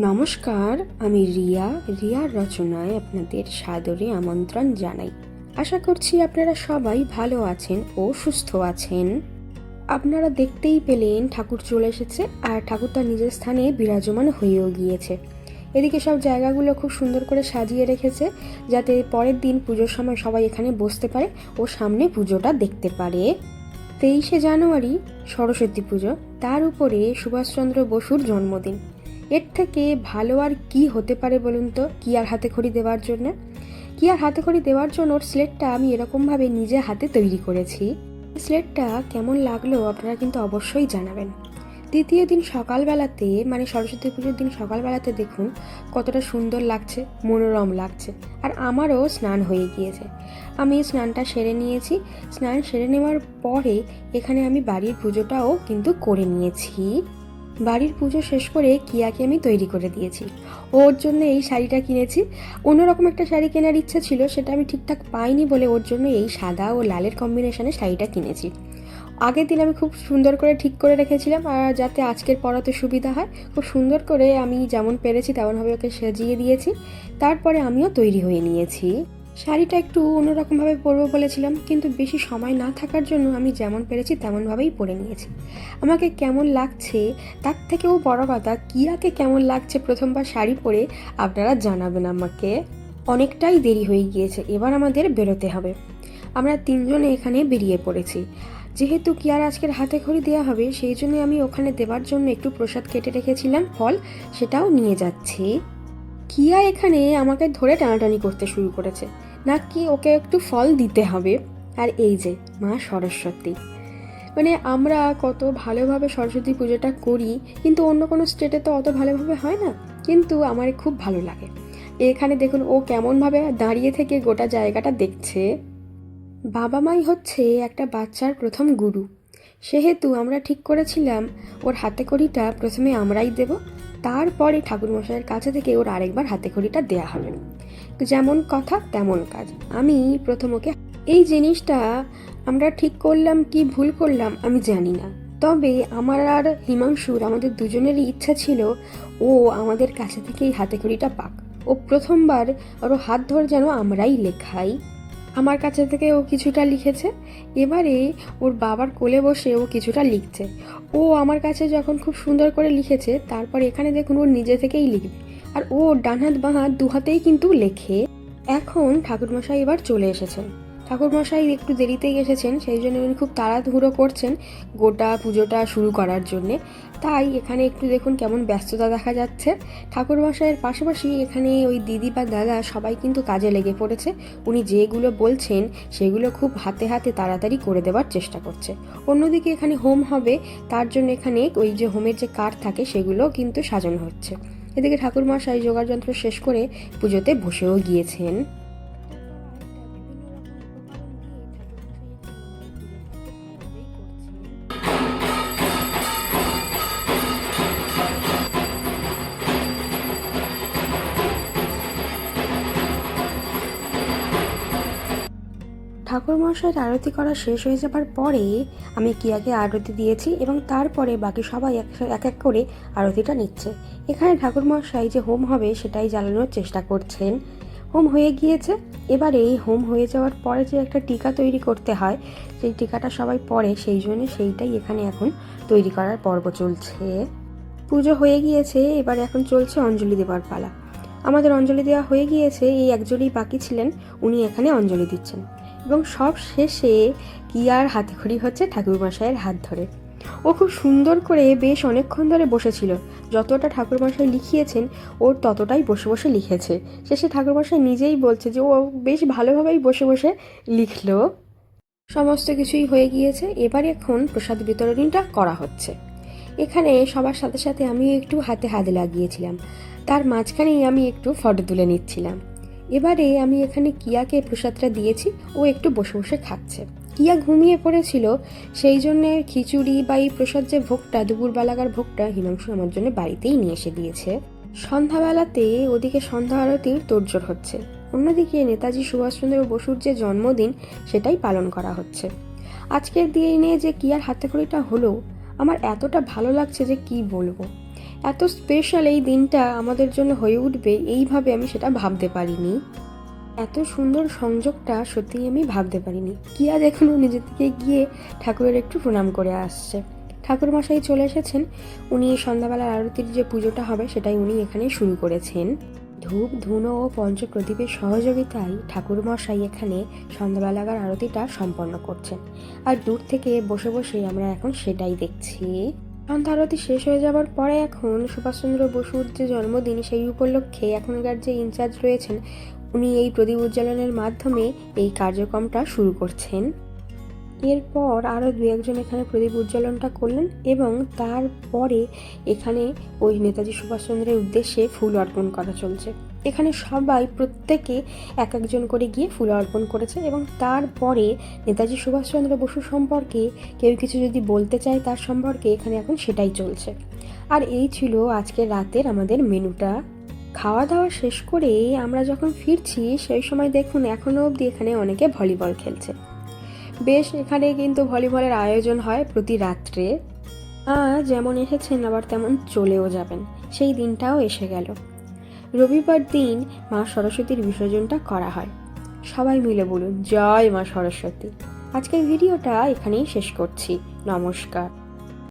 নমস্কার, আমি রিয়ার রচনায় আপনাদের সাদরে আমন্ত্রণ জানাই। আশা করছি আপনারা সবাই ভালো আছেন ও সুস্থ আছেন। আপনারা দেখতেই পেলেন ঠাকুর চলে এসেছে আর ঠাকুর তার নিজের স্থানে বিরাজমান হয়েও গিয়েছে। এদিকে সব জায়গাগুলো খুব সুন্দর করে সাজিয়ে রেখেছে যাতে পরের দিন পুজোর সময় সবাই এখানে বসতে পারে ও সামনে পুজোটা দেখতে পারে। 23শে জানুয়ারি সরস্বতী পুজো, তার উপরে সুভাষচন্দ্র বসুর জন্মদিন। এর থেকে ভালো আর কি হতে পারে বলুন তো কিয়ার হাতে খড়ি দেওয়ার জন্য। কিয়ার হাতে খড়ি দেওয়ার জন্য ওর স্লেটটা আমি এরকমভাবে নিজে হাতে তৈরি করেছি। স্লেটটা কেমন লাগলো আপনারা কিন্তু অবশ্যই জানাবেন। দ্বিতীয় দিন সকালবেলাতে মানে সরস্বতী পুজোর দিন সকালবেলাতে দেখুন কতটা সুন্দর লাগছে, মনোরম লাগছে। আর আমারও স্নান হয়ে গিয়েছে, আমি স্নানটা সেরে নিয়েছি। স্নান সেরে নেওয়ার পরে এখানে আমি বাড়ির পুজোটাও কিন্তু করে নিয়েছি। বাড়ির পুজো শেষ করে কিয়াকে আমি তৈরি করে দিয়েছি। ওর জন্য এই শাড়িটা কিনেছি। অন্যরকম একটা শাড়ি কেনার ইচ্ছা ছিল, সেটা আমি ঠিকঠাক পাইনি বলে ওর জন্য এই সাদা ও লালের কম্বিনেশনে শাড়িটা কিনেছি। আগের দিন আমি খুব সুন্দর করে ঠিক করে রেখেছিলাম আর যাতে আজকের পরাতে সুবিধা হয়, খুব সুন্দর করে আমি যেমন পেরেছি তেমনভাবে ওকে সাজিয়ে দিয়েছি। তারপরে আমিও তৈরি হয়ে নিয়েছি। শাড়িটা একটু অন্যরকমভাবে পরবো বলেছিলাম, কিন্তু বেশি সময় না থাকার জন্য আমি যেমন পেরেছি তেমনভাবেই পরে নিয়েছি। আমাকে কেমন লাগছে তার থেকেও বড় কথা, কিয়াকে কেমন লাগছে প্রথমবার শাড়ি পরে আপনারা জানাবেন আমাকে। অনেকটাই দেরি হয়ে গিয়েছে, এবার আমাদের বেরোতে হবে। আমরা তিনজনে এখানে বেরিয়ে পড়েছি। যেহেতু কিয়ার আজকের হাতে খড়ি দেওয়া হবে, সেই জন্য আমি ওখানে দেওয়ার জন্য একটু প্রসাদ কেটে রেখেছিলাম, ফল, সেটাও নিয়ে যাচ্ছি। কিয়া এখানে আমাকে ধরে টানাটানি করতে শুরু করেছে, নাকি ওকে একটু ফল দিতে হবে। আর এই যে মা সরস্বতী, মানে আমরা কত ভালোভাবে সরস্বতী পুজোটা করি, কিন্তু অন্য কোনো স্টেটে তো অত ভালোভাবে হয় না, কিন্তু আমার খুব ভালো লাগে। এখানে দেখুন ও কেমনভাবে দাঁড়িয়ে থেকে গোটা জায়গাটা দেখছে। বাবা মাই হচ্ছে একটা বাচ্চার প্রথম গুরু, সেহেতু আমরা ঠিক করেছিলাম ওর হাতে খড়িটা প্রথমে আমরাই দেব, তারপরে ঠাকুরমশাইয়ের কাছে থেকে ওর আরেকবার হাতে খড়িটা দেয়া হবে। যেমন কথা তেমন কাজ, আমি প্রথম ওকে এই জিনিসটা আমরা ঠিক করলাম কি ভুল করলাম আমি জানি না, তবে আমার আর হিমাংশুর আমাদের দুজনেরই ইচ্ছা ছিল ও আমাদের কাছে থেকেই হাতে খড়িটা পাক। ও প্রথমবার ওর হাত ধরে যেন আমরাই লেখাই। আমার কাছে থেকে ও কিছুটা লিখেছে, এবারে ওর বাবার কোলে বসে ও কিছুটা লিখছে। ও আমার কাছে যখন খুব সুন্দর করে লিখেছে, তারপর এখানে দেখুন ও নিজে থেকেই লিখবে। আর ও ডান হাত বাঁ হাত দু হাতেই কিন্তু লেখে। এখন ঠাকুরমশাই এবার চলে এসেছেন। ঠাকুরমশাই একটু দেরিতেই এসেছেন, সেই জন্য উনি খুব তাড়াহুড়ো করছেন গোটা পুজোটা শুরু করার জন্যে। তাই এখানে একটু দেখুন কেমন ব্যস্ততা দেখা যাচ্ছে। ঠাকুরমশাইয়ের পাশাপাশি এখানে ওই দিদি বা দাদা সবাই কিন্তু কাজে লেগে পড়েছে। উনি যেগুলো বলছেন সেগুলো খুব হাতে হাতে তাড়াতাড়ি করে দেওয়ার চেষ্টা করছে। অন্যদিকে এখানে হোম হবে, তার জন্য এখানে ওই যে হোমের যে কাঠ থাকে সেগুলো কিন্তু সাজানো হচ্ছে। এদিকে ঠাকুরমশাই জোগাড় যন্ত্র শেষ করে পুজোতে বসেও গিয়েছেন। ঠাকুরমশাইয়ের আরতি করা শেষ হয়ে যাবার পরে আমি কিয়াকে আরতি দিয়েছি এবং তারপরে বাকি সবাই এক এক করে আরতিটা নিচ্ছে। এখানে ঠাকুরমশাই যে হোম হবে সেটাই জ্বালানোর চেষ্টা করছেন। হোম হয়ে গিয়েছে, এবারে এই হোম হয়ে যাওয়ার পরে যে একটা টিকা তৈরি করতে হয়, সেই টিকাটা সবাই পরে, সেই জন্য সেইটাই এখানে এখন তৈরি করার পর্ব চলছে। পুজো হয়ে গিয়েছে, এবার এখন চলছে অঞ্জলি দেওয়ার পালা। আমাদের অঞ্জলি দেওয়া হয়ে গিয়েছে, এই একজনই বাকি ছিলেন, উনি এখানে অঞ্জলি দিচ্ছেন। এবং সব শেষে কিয়ার হাতে খড়ি হচ্ছে ঠাকুরমশাইয়ের হাত ধরে। ও খুব সুন্দর করে বেশ অনেকক্ষণ ধরে বসেছিল, যতটা ঠাকুরমশাই লিখিয়েছেন ওর ততটাই বসে বসে লিখেছে। শেষে ঠাকুরমশাই নিজেই বলছে যে ও বেশ ভালোভাবেই বসে বসে লিখলো। সমস্ত কিছুই হয়ে গিয়েছে, এবারে এখন প্রসাদ বিতরণীটা করা হচ্ছে। এখানে সবার সাথে সাথে আমি একটু হাতে হাত লাগিয়েছিলাম, তার মাঝখানেই আমি একটু ফটো তুলে নিচ্ছিলাম। এবারে আমি এখানে কিয়াকে প্রসাদটা দিয়েছি, ও একটু বসে বসে খাচ্ছে। কিয়া ঘুমিয়ে পড়েছিল, সেই জন্যে খিচুড়ি বা এই প্রসাদ যে ভোগটা, দুপুরবেলাকার ভোগটা হিমাংশু আমার জন্য বাড়িতেই নিয়ে এসে দিয়েছে। সন্ধ্যাবেলাতে ওদিকে সন্ধ্যা আরতির তোড়জোড় হচ্ছে, অন্যদিকে নেতাজি সুভাষচন্দ্র বসুর যে জন্মদিন সেটাই পালন করা হচ্ছে। আজকের দিনে যে কিয়ার হাতেখড়িটা হলো, আমার এতটা ভালো লাগছে যে কি বলবো। এত স্পেশাল এই দিনটা আমাদের জন্য হয়ে উঠবে এইভাবে আমি সেটা ভাবতে পারিনি। এত সুন্দর সংযোগটা সত্যিই আমি ভাবতে পারিনি। কিয়া দেখুন নিজে থেকে গিয়ে ঠাকুরের একটু প্রণাম করে আসছে। ঠাকুর মশাই চলে এসেছেন। উনি সন্ধ্যাবেলার আরতির যে পুজোটা হবে সেটাই উনি এখানে শুরু করেছেন। ধূপ ধুনো ও পঞ্চপ্রদীপের সহযোগিতায় ঠাকুর মশাই এখানে সন্ধ্যাবেলাকার আরতিটা সম্পন্ন করছেন। আর দূর থেকে বসে বসে আমরা এখন সেটাই দেখছি। সন্ধ্যা আরতি শেষ হয়ে যাবার পরে এখন সুভাষচন্দ্র বসুর যে জন্মদিন সেই উপলক্ষে এখনকার যে ইনচার্জ রয়েছেন উনি এই প্রদীপ উজ্জ্বলনের মাধ্যমে এই কার্যক্রমটা শুরু করছেন। এরপর আরও দু একজন এখানে প্রদীপ উজ্জ্বলনটা করলেন এবং তারপরে এখানে ওই নেতাজি সুভাষচন্দ্রের উদ্দেশ্যে ফুল অর্পণ করা চলছে। এখানে সবাই প্রত্যেকে এক একজন করে গিয়ে ফুল অর্পণ করেছে এবং তারপরে নেতাজি সুভাষচন্দ্র বসু সম্পর্কে কেউ কিছু যদি বলতে চায় তার সম্পর্কে এখানে এখন সেটাই চলছে। আর এই ছিল আজকের রাতের আমাদের মেনুটা। খাওয়া দাওয়া শেষ করে আমরা যখন ফিরছি সেই সময় দেখুন এখনও অবধি এখানে অনেকে ভলিবল খেলছে। বেশ এখানে কিন্তু ভলিবলের আয়োজন হয় প্রতি রাত্রে। যেমন এসেছেন আবার তেমন চলেও যাবেন, সেই দিনটাও এসে গেল। রবিবার দিন মা সরস্বতীর বিসর্জনটা করা হয়। সবাই মিলে বলুন জয় মা সরস্বতী। আজকের ভিডিওটা এখানেই শেষ করছি। নমস্কার।